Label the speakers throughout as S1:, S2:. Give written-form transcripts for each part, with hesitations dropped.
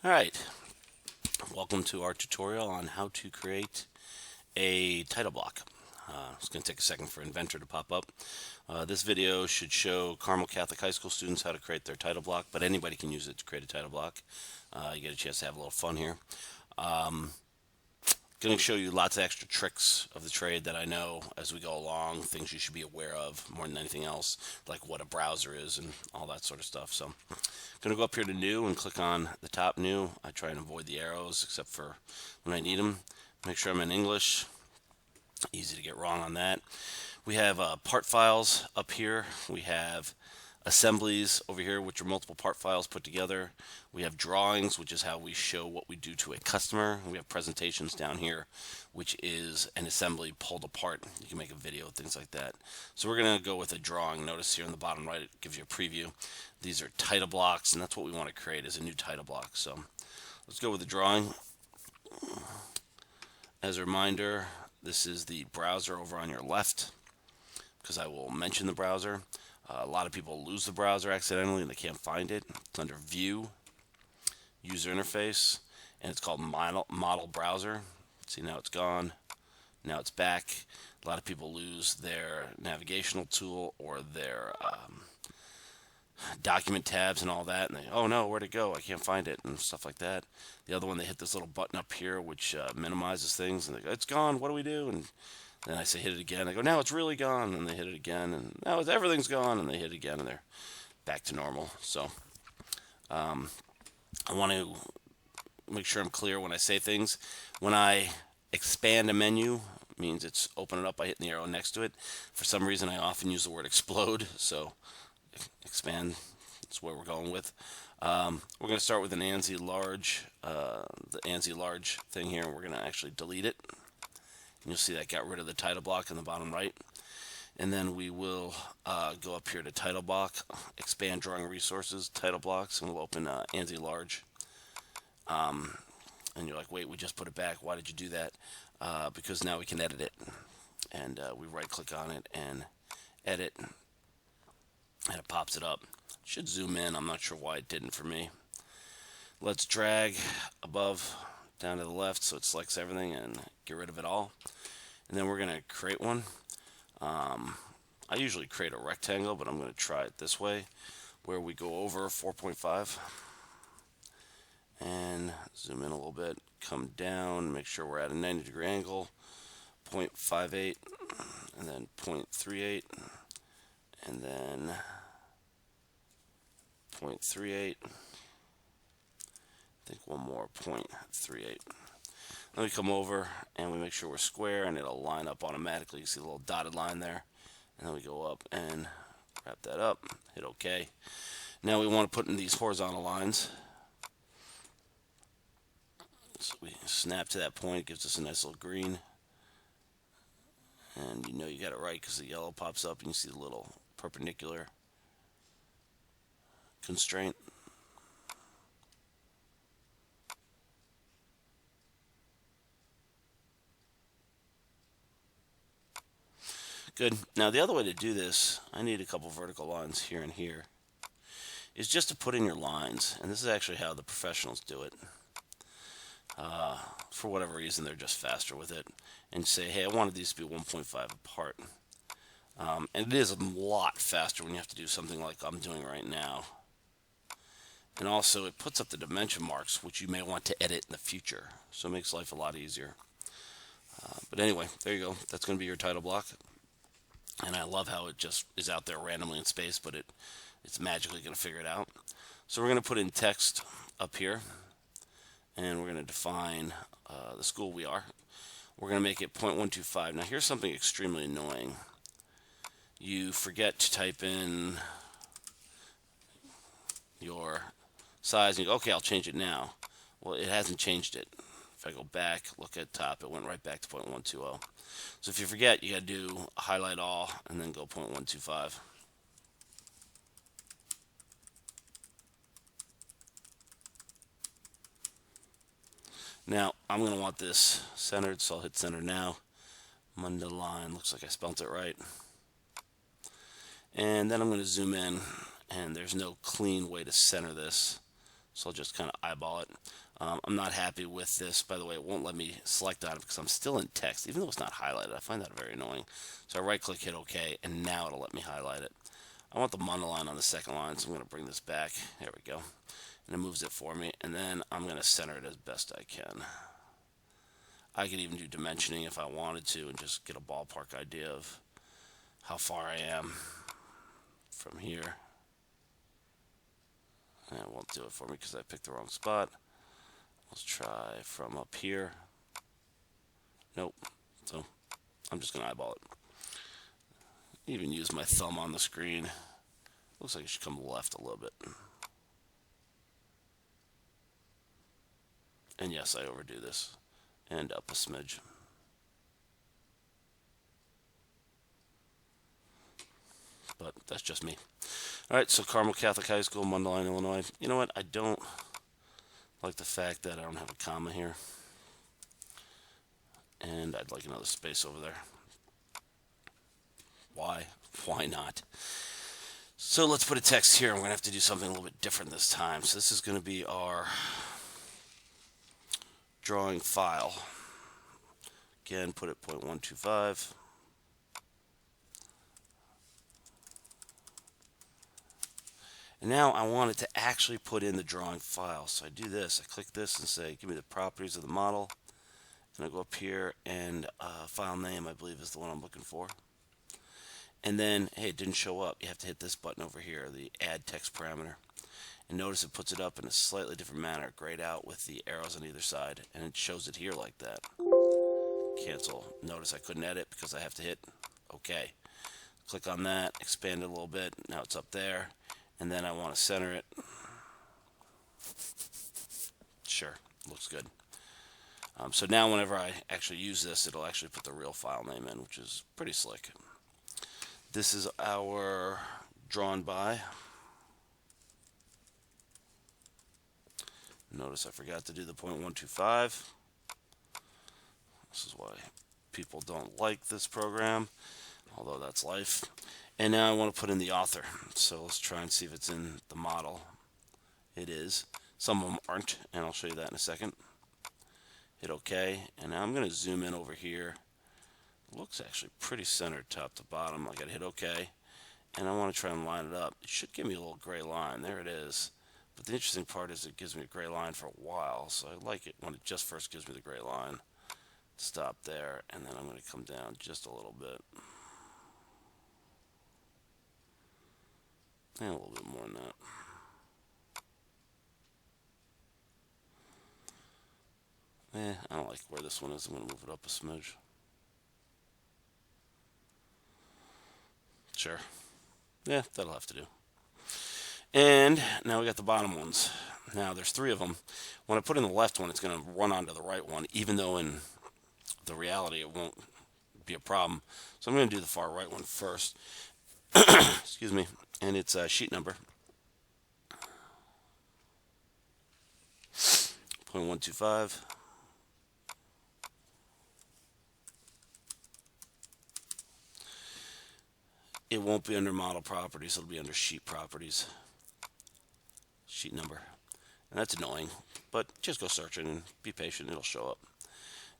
S1: Alright, welcome to our tutorial on how to create a title block. It's going to take a second for Inventor to pop up. This video should show Carmel Catholic High School students how to create their title block, but anybody can use it to create a title block. You get a chance to have a little fun here. Going to show you lots of extra tricks of the trade that I know as we go along, things you should be aware of more than anything else, like what a browser is and all that sort of stuff. So I'm going to go up here to new and click on the top new. I try and avoid the arrows except for when I need them. Make sure I'm in English. Easy to get wrong on that. We have part files up here. We have assemblies over here, which are multiple part files put together. We have drawings, which is how we show what we do to a customer. We have presentations down here, which is an assembly pulled apart. You can make a video, things like that. So we're going to go with a drawing. Notice here in the bottom right, it gives you a preview. These are title blocks, and that's what we want to create is a new title block. So let's go with the drawing. As a reminder, this is the browser over on your left, because I will mention the browser. A lot of people lose the browser accidentally and they can't find it. It's under View, User Interface, and it's called Model Browser. See, now it's gone. Now it's back. A lot of people lose their navigational tool or their document tabs and all that, and they, oh no, where'd it go? I can't find it, and stuff like that. The other one, they hit this little button up here which minimizes things, and they go, it's gone, what do we do? And then I say hit it again. I go, now it's really gone, and they hit it again, and now everything's gone, and they hit it again, and they're back to normal. So I want to make sure I'm clear when I say things. When I expand a menu, means it's open it up by hitting the arrow next to it. For some reason, I often use the word explode, so expand, that's where we're going with. We're going to start with an ANSI large, the ANSI large thing here, and we're going to actually delete it. And you'll see that got rid of the title block in the bottom right. And then we will go up here to title block, expand drawing resources, title blocks, and we'll open ANSI large. And you're like, wait, we just put it back. Why did you do that? Because now we can edit it. And we right click on it and edit, and it pops it up. Should zoom in. I'm not sure why it didn't for me. Let's drag above down to the left so it selects everything and get rid of it all. And then we're going to create one. I usually create a rectangle, but I'm going to try it this way, where we go over 4.5 and zoom in a little bit, come down, make sure we're at a 90-degree angle, 0.58, and then 0.38, and then 0.38. I think one more, 0.38. Then we come over and we make sure we're square, and it'll line up automatically. You see the little dotted line there. And then we go up and wrap that up, hit OK. Now we want to put in these horizontal lines. So we snap to that point, it gives us a nice little green. And you know you got it right because the yellow pops up and you see the little perpendicular constraint. Good. Now the other way to do this, I need a couple vertical lines here and here, is just to put in your lines. And this is actually how the professionals do it. For whatever reason, they're just faster with it. And say, hey, I wanted these to be 1.5 apart. And it is a lot faster when you have to do something like I'm doing right now. And also, it puts up the dimension marks, which you may want to edit in the future. So it makes life a lot easier. But anyway, there you go. That's going to be your title block. And I love how it just is out there randomly in space, but it's magically going to figure it out. So we're going to put in text up here, and we're going to define the school we are. We're going to make it 0.125. Now here's something extremely annoying. You forget to type in your size, and you go, okay, I'll change it now. Well, it hasn't changed it. If I go back, look at top, it went right back to 0.120. So if you forget, you got to do highlight all and then go 0.125. Now, I'm going to want this centered, so I'll hit center now. Munda line, looks like I spelled it right. And then I'm going to zoom in, and there's no clean way to center this. So I'll just kind of eyeball it. I'm not happy with this. By the way, it won't let me select on it because I'm still in text, even though it's not highlighted. I find that very annoying. So I right click, hit OK, and now it'll let me highlight it. I want the monoline on the second line, so I'm going to bring this back. There we go. And it moves it for me. And then I'm going to center it as best I can. I could even do dimensioning if I wanted to and just get a ballpark idea of how far I am from here. And it won't do it for me because I picked the wrong spot. Let's try from up here. Nope. So I'm just going to eyeball it. Even use my thumb on the screen. Looks like it should come left a little bit. And yes, I overdo this. And up a smidge. But that's just me. Alright, so Carmel Catholic High School, Mundelein, Illinois. You know what? I don't like the fact that I don't have a comma here. And I'd like another space over there. Why? Why not? So let's put a text here. We're going to have to do something a little bit different this time. So this is going to be our drawing file. Again, put it 0.125. And now I want it to actually put in the drawing file. So I do this. I click this and say, give me the properties of the model. And I go up here and file name, I believe, is the one I'm looking for. And then, hey, it didn't show up. You have to hit this button over here, the add text parameter. And notice it puts it up in a slightly different manner, grayed out with the arrows on either side. And it shows it here like that. Cancel. Notice I couldn't edit because I have to hit OK. Click on that, expand it a little bit. Now it's up there. And then I want to center it. Sure, looks good. So now whenever I actually use this, it'll actually put the real file name in, which is pretty slick. This is our drawn by. Notice I forgot to do the 0.125. This is why people don't like this program, although that's life. And now I want to put in the author. So let's try and see if it's in the model. It is. Some of them aren't, and I'll show you that in a second. Hit OK, and now I'm going to zoom in over here. It looks actually pretty centered top to bottom. I got to hit OK, and I want to try and line it up. It should give me a little gray line. There it is. But the interesting part is it gives me a gray line for a while, so I like it when it just first gives me the gray line. Stop there, and then I'm going to come down just a little bit. And a little bit more than that. I don't like where this one is. I'm going to move it up a smidge. Sure. Yeah, that'll have to do. And now we got the bottom ones. Now there's 3 of them. When I put in the left one, it's going to run onto the right one, even though in the reality it won't be a problem. So I'm going to do the far right one first. Excuse me. And it's sheet number 0.125. It won't be under model properties. It'll be under sheet properties. Sheet number. And that's annoying, but just go search it and be patient. It'll show up.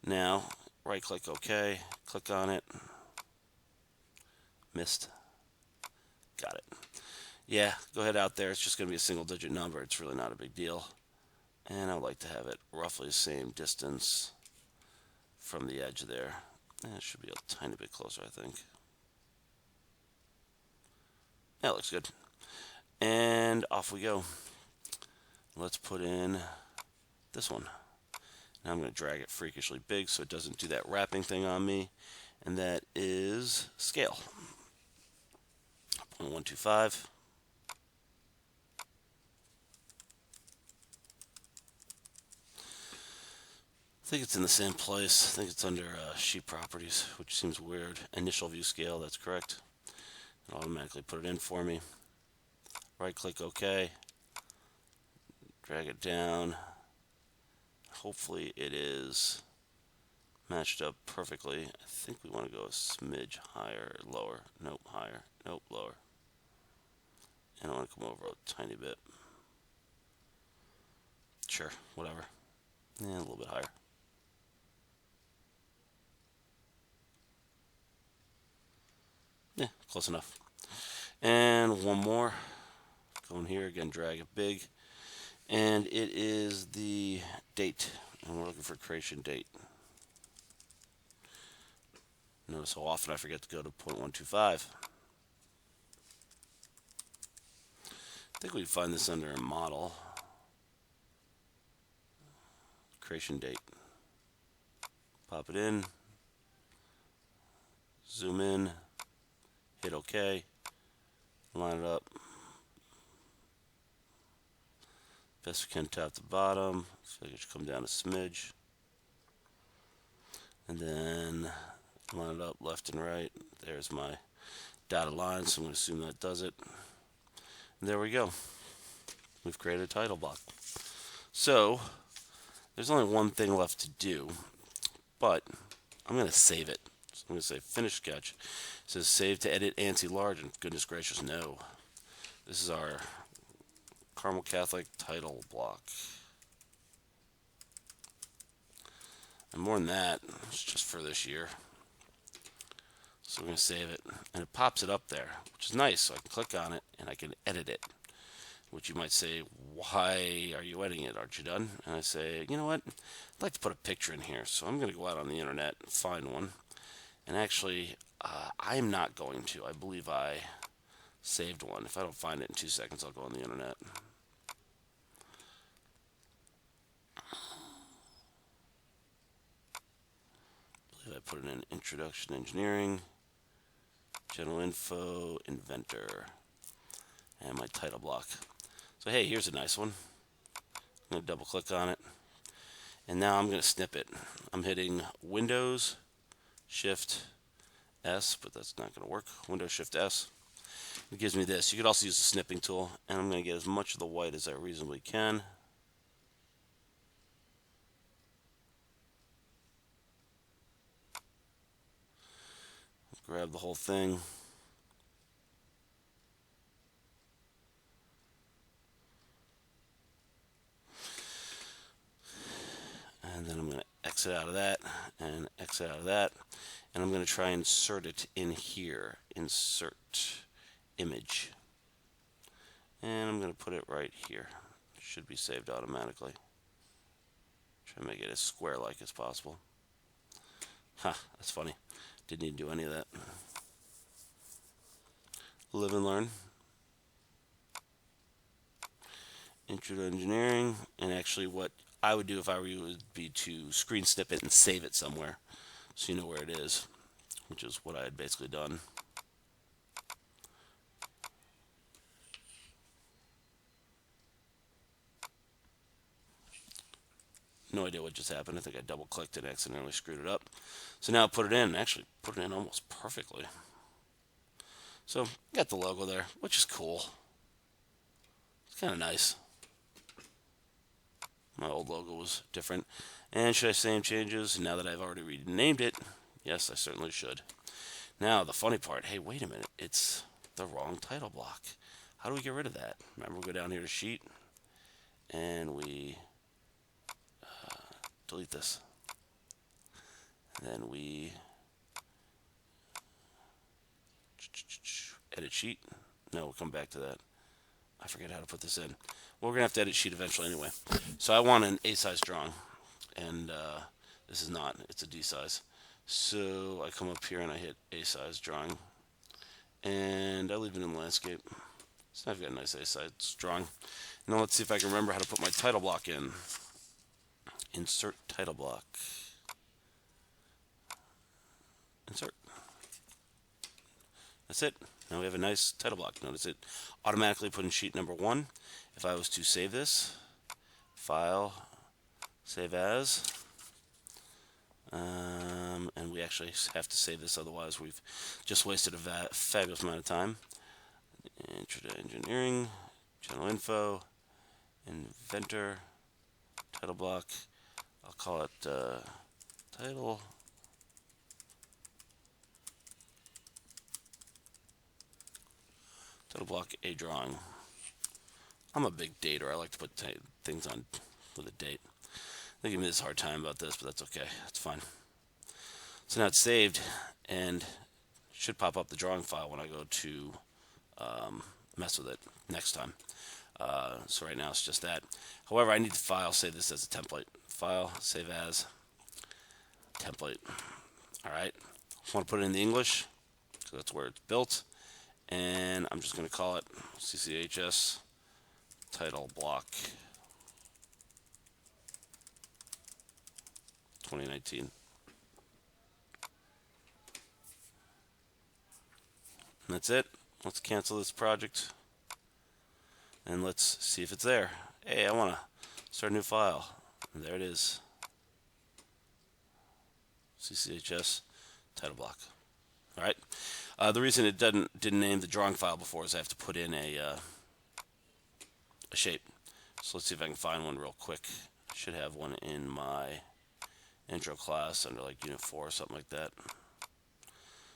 S1: Now, right click OK. Click on it. Missed. Got it. Yeah, go ahead out there. It's just going to be a single digit number. It's really not a big deal. And I would like to have it roughly the same distance from the edge there. And it should be a tiny bit closer, I think. That looks good. And off we go. Let's put in this one. Now I'm going to drag it freakishly big so it doesn't do that wrapping thing on me. And that is scale. 0.125. I think it's in the same place. I think it's under sheet properties, which seems weird. Initial view scale, that's correct. It'll automatically put it in for me. Right click OK. Drag it down. Hopefully it is matched up perfectly. I think we want to go a smidge higher, lower. Nope, higher. Nope, lower. And I want to come over a tiny bit. Sure, whatever. Yeah, a little bit higher. Yeah, close enough. And one more. Go in here again, drag it big. And it is the date. And we're looking for creation date. Notice how often I forget to go to 0.125. I think we can find this under a model. Creation date. Pop it in. Zoom in. Hit OK. Line it up. Best we can top to bottom. So it should come down a smidge. And then line it up left and right. There's my dotted line, so I'm going to assume that does it. And there we go. We've created a title block. So there's only one thing left to do, but I'm going to save it. So I'm going to say finish sketch. It says save to edit ANSI large, and goodness gracious, no. This is our Carmel Catholic title block. And more than that, it's just for this year. So we're going to save it. And it pops it up there, which is nice. So I can click on it and I can edit it. Which you might say, why are you editing it? Aren't you done? And I say, you know what? I'd like to put a picture in here. So I'm going to go out on the internet and find one. And actually, I'm not going to. I believe I saved one. If I don't find it in 2 seconds, I'll go on the internet. I believe I put it in Introduction to Engineering, General Info, Inventor, and my title block. So hey, here's a nice one. I'm going to double click on it. And now I'm going to snip it. I'm hitting Windows, Shift, S, but that's not going to work. Windows, Shift, S. It gives me this. You could also use the snipping tool. And I'm going to get as much of the white as I reasonably can. Grab the whole thing. And then I'm going to exit out of that and exit out of that. And I'm going to try and insert it in here. Insert image. And I'm going to put it right here. It should be saved automatically. Try to make it as square-like as possible. Huh, that's funny. Didn't need to do any of that. Live and learn. Intro to engineering. And actually what I would do if I were you would be to screen snip it and save it somewhere so you know where it is, which is what I had basically done. No idea what just happened. I think I double clicked and accidentally screwed it up. So now put it in. Actually put it in almost perfectly. So got the logo there, which is cool. It's kind of nice. My old logo was different. And should I save changes now that I've already renamed it? Yes, I certainly should. Now the funny part, hey, wait a minute, it's the wrong title block. How do we get rid of that? Remember, we go down here to sheet and we delete this. And then we edit sheet. No, we'll come back to that. I forget how to put this in. Well, we're going to have to edit sheet eventually anyway. So I want an A size drawing. And this is not. It's a D size. So I come up here and I hit A size drawing. And I leave it in landscape. So I've got a nice A size drawing. Now let's see if I can remember how to put my title block in. Insert title block. Insert. That's it. Now we have a nice title block. Notice it automatically put in sheet number 1. If I was to save this, File, Save As, and we actually have to save this, otherwise we've just wasted a fabulous amount of time. Intro to Engineering, General Info, Inventor, title block. I'll call it title. Title block A drawing. I'm a big dater. I like to put things on with a date. They give me this hard time about this, but that's okay. That's fine. So now it's saved, and should pop up the drawing file when I go to mess with it next time. So right now it's just that. However, I need to save this as a template. File, save as, template. Alright, I want to put it in the English, because that's where it's built. And I'm just going to call it CCHS title block 2019. And that's it. Let's cancel this project. And let's see if it's there. Hey, I want to start a new file. And there it is. CCHS title block. All right. The reason it didn't name the drawing file before is I have to put in a shape. So let's see if I can find one real quick. I should have one in my intro class under like Unit 4 or something like that.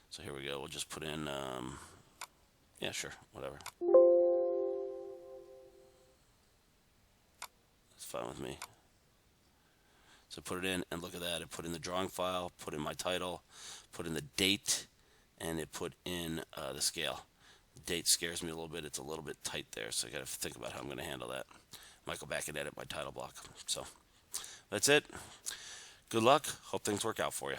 S1: So here we go. We'll just put in, yeah, sure, whatever. It's fine with me. So put it in, and look at that. It put in the drawing file, put in my title, put in the date, and it put in the scale. The date scares me a little bit. It's a little bit tight there, so I got to think about how I'm going to handle that. Might go back and edit my title block. So that's it. Good luck. Hope things work out for you.